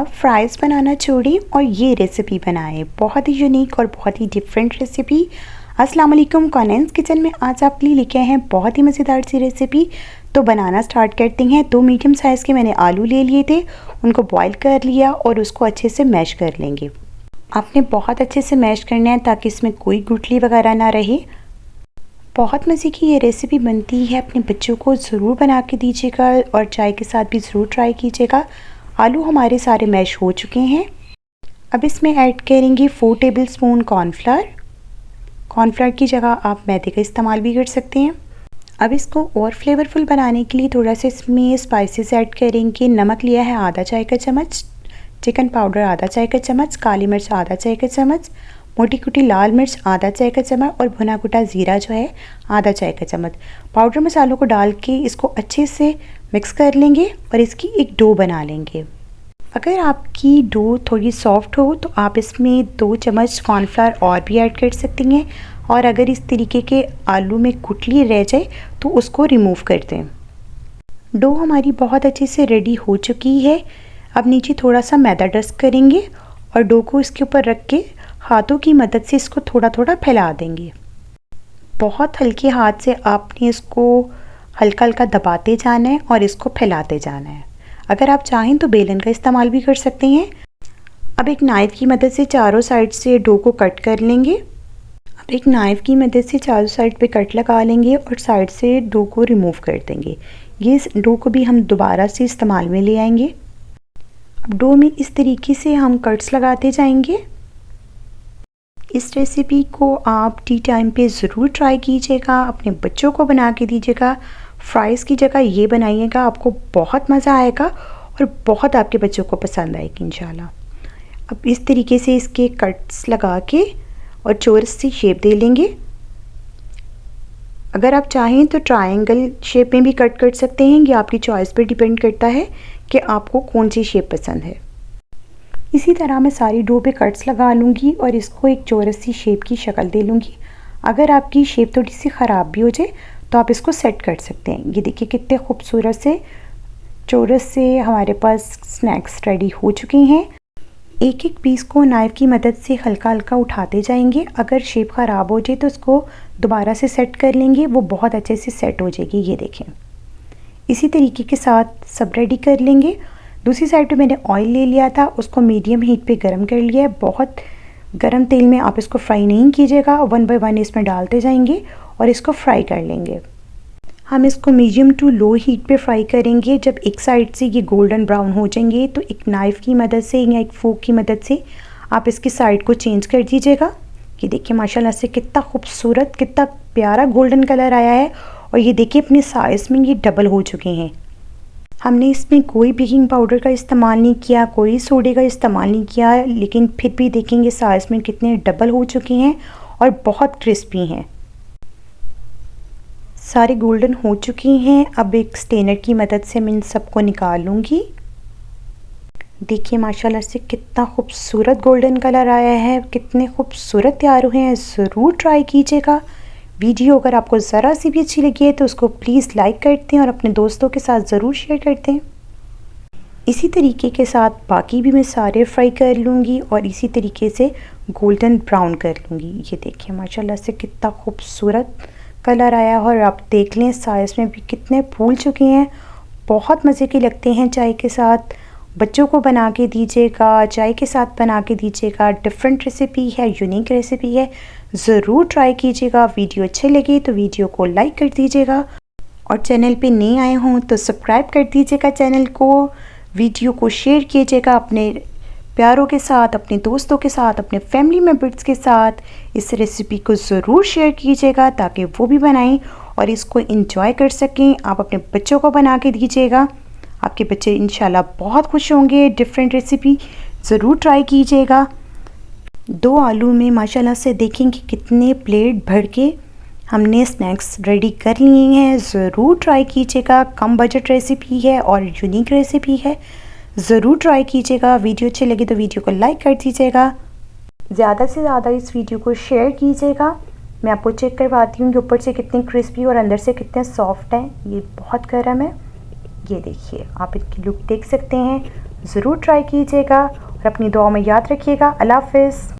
अब फ्राइज़ बनाना छोड़ें और ये रेसिपी बनाएं। बहुत ही यूनिक और बहुत ही डिफरेंट रेसिपी। अस्सलाम वालेकुम, कॉनेंस किचन में आज आपके लिए लेके आए हैं बहुत ही मज़ेदार सी रेसिपी। तो बनाना स्टार्ट करते हैं। 2 मीडियम साइज़ के मैंने आलू ले लिए थे, उनको बॉईल कर लिया और उसको अच्छे से मैश कर लेंगे। आपने बहुत अच्छे से मैश करना है ताकि इसमें कोई गुठली वगैरह ना रहे। बहुत मज़े की ये रेसिपी बनती है, अपने बच्चों को ज़रूर बना के दीजिएगा और चाय के साथ भी ज़रूर ट्राई कीजिएगा। आलू हमारे सारे मैश हो चुके हैं। अब इसमें ऐड करेंगे 4 टेबलस्पून कॉर्नफ्लावर। कॉर्नफ्लावर की जगह आप मैदे का इस्तेमाल भी कर सकते हैं। अब इसको और फ्लेवरफुल बनाने के लिए थोड़ा सा इसमें स्पाइसेस ऐड करेंगे। नमक लिया है आधा चाय का चम्मच, चिकन पाउडर आधा चाय का चम्मच, काली मिर्च आधा चाय का चम्मच, मोटी कुटी लाल मिर्च आधा चाय का चम्मच और भुना कुटा ज़ीरा जो है आधा चाय का चम्मच। पाउडर मसालों को डाल के इसको अच्छे से मिक्स कर लेंगे और इसकी एक डो बना लेंगे। अगर आपकी डो थोड़ी सॉफ्ट हो तो आप इसमें 2 चम्मच कॉर्नफ्लावर और भी ऐड कर सकती हैं, और अगर इस तरीके के आलू में गुठली रह जाए तो उसको रिमूव कर दें। डो हमारी बहुत अच्छे से रेडी हो चुकी है। अब नीचे थोड़ा सा मैदा डस्ट करेंगे और डो को इसके ऊपर रख के हाथों की मदद से इसको थोड़ा थोड़ा फैला देंगे। बहुत हल्के हाथ से आपने इसको हल्का हल्का दबाते जाना है और इसको फैलाते जाना है। अगर आप चाहें तो बेलन का इस्तेमाल भी कर सकते हैं। अब एक नाइफ़ की मदद से चारों साइड से डो को कट कर लेंगे। अब एक नाइफ़ की मदद से चारों साइड पे कट लगा लेंगे और साइड से डो को रिमूव कर देंगे। ये डो को भी हम दोबारा से इस्तेमाल में ले आएंगे। अब डो में इस तरीके से हम कट्स लगाते जाएंगे। इस रेसिपी को आप टी टाइम पे ज़रूर ट्राई कीजिएगा, अपने बच्चों को बना के दीजिएगा। फ्राइज़ की जगह ये बनाइएगा, आपको बहुत मज़ा आएगा और बहुत आपके बच्चों को पसंद आएगी इंशाल्लाह। अब इस तरीके से इसके कट्स लगा के और चौरस सी शेप दे लेंगे। अगर आप चाहें तो ट्रायंगल शेप में भी कट कर सकते हैं, ये आपकी चॉइस पर डिपेंड करता है कि आपको कौन सी शेप पसंद है। इसी तरह मैं सारी डो पे कट्स लगा लूँगी और इसको एक चौरस सी शेप की शक्ल दे लूँगी। अगर आपकी शेप थोड़ी सी ख़राब भी हो जाए तो आप इसको सेट कर सकते हैं। ये देखिए कितने खूबसूरत से चौरस से हमारे पास स्नैक्स रेडी हो चुके हैं। एक एक पीस को नाइफ़ की मदद से हल्का हल्का उठाते जाएंगे। अगर शेप ख़राब हो जाए तो उसको दोबारा से सेट कर लेंगे, वो बहुत अच्छे से सेट हो जाएगी। ये देखें, इसी तरीके के साथ सब रेडी कर लेंगे। दूसरी साइड पे मैंने ऑयल ले लिया था, उसको मीडियम हीट पे गरम कर लिया है। बहुत गरम तेल में आप इसको फ्राई नहीं कीजिएगा, 1 बाय 1 इसमें डालते जाएंगे और इसको फ्राई कर लेंगे। हम इसको मीडियम टू लो हीट पे फ्राई करेंगे। जब एक साइड से ये गोल्डन ब्राउन हो जाएंगे तो एक नाइफ़ की मदद से या एक फोक की मदद से आप इसकी साइड को चेंज कर दीजिएगा। ये देखिए माशाल्लाह से कितना खूबसूरत, कितना प्यारा गोल्डन कलर आया है। और ये देखिए अपने साइज़ में ये डबल हो चुके हैं। हमने इसमें कोई बेकिंग पाउडर का इस्तेमाल नहीं किया, कोई सोडे का इस्तेमाल नहीं किया, लेकिन फिर भी देखेंगे साइज़ में कितने डबल हो चुके हैं और बहुत क्रिस्पी हैं। सारे गोल्डन हो चुके हैं। अब एक स्टेनर की मदद से मैं इन सबको निकाल लूँगी। देखिए माशाल्लाह से कितना खूबसूरत गोल्डन कलर आया है, कितने खूबसूरत तैयार हुए हैं। ज़रूर ट्राई कीजिएगा। वीडियो अगर आपको ज़रा सी भी अच्छी लगी है तो उसको प्लीज़ लाइक करते हैं और अपने दोस्तों के साथ ज़रूर शेयर करते हैं। इसी तरीके के साथ बाकी भी मैं सारे फ्राई कर लूँगी और इसी तरीके से गोल्डन ब्राउन कर लूँगी। ये देखिए माशाल्लाह से कितना खूबसूरत कलर आया है और आप देख लें साइज़ में भी कितने फूल चुके हैं। बहुत मज़े के लगते हैं चाय के साथ। बच्चों को बना के दीजिएगा, चाय के साथ बना के दीजिएगा। डिफरेंट रेसिपी है, यूनिक रेसिपी है, ज़रूर ट्राई कीजिएगा। वीडियो अच्छे लगे तो वीडियो को लाइक कर दीजिएगा और चैनल पे नए आए हों तो सब्सक्राइब कर दीजिएगा चैनल को। वीडियो को शेयर कीजिएगा अपने प्यारों के साथ, अपने दोस्तों के साथ, अपने फैमिली मेम्बर्स के साथ। इस रेसिपी को ज़रूर शेयर कीजिएगा ताकि वो भी बनाएं और इसको एंजॉय कर सकें। आप अपने बच्चों को बना के दीजिएगा, आपके बच्चे इंशाल्लाह बहुत खुश होंगे। डिफरेंट रेसिपी ज़रूर ट्राई कीजिएगा। 2 आलू में माशाल्लाह से देखेंगे कितने प्लेट भर के हमने स्नैक्स रेडी कर लिए हैं। ज़रूर ट्राई कीजिएगा। कम बजट रेसिपी है और यूनिक रेसिपी है, ज़रूर ट्राई कीजिएगा। वीडियो अच्छी लगी तो वीडियो को लाइक कर दीजिएगा। ज़्यादा से ज़्यादा इस वीडियो को शेयर कीजिएगा। मैं आपको चेक करवाती हूँ कि ऊपर से कितनी क्रिस्पी और अंदर से कितने सॉफ्ट हैं। ये बहुत गर्म है। ये देखिए, आप इसकी लुक देख सकते हैं। ज़रूर ट्राई कीजिएगा और अपनी दुआओं में याद रखिएगा। अल्लाह हाफ़िज़।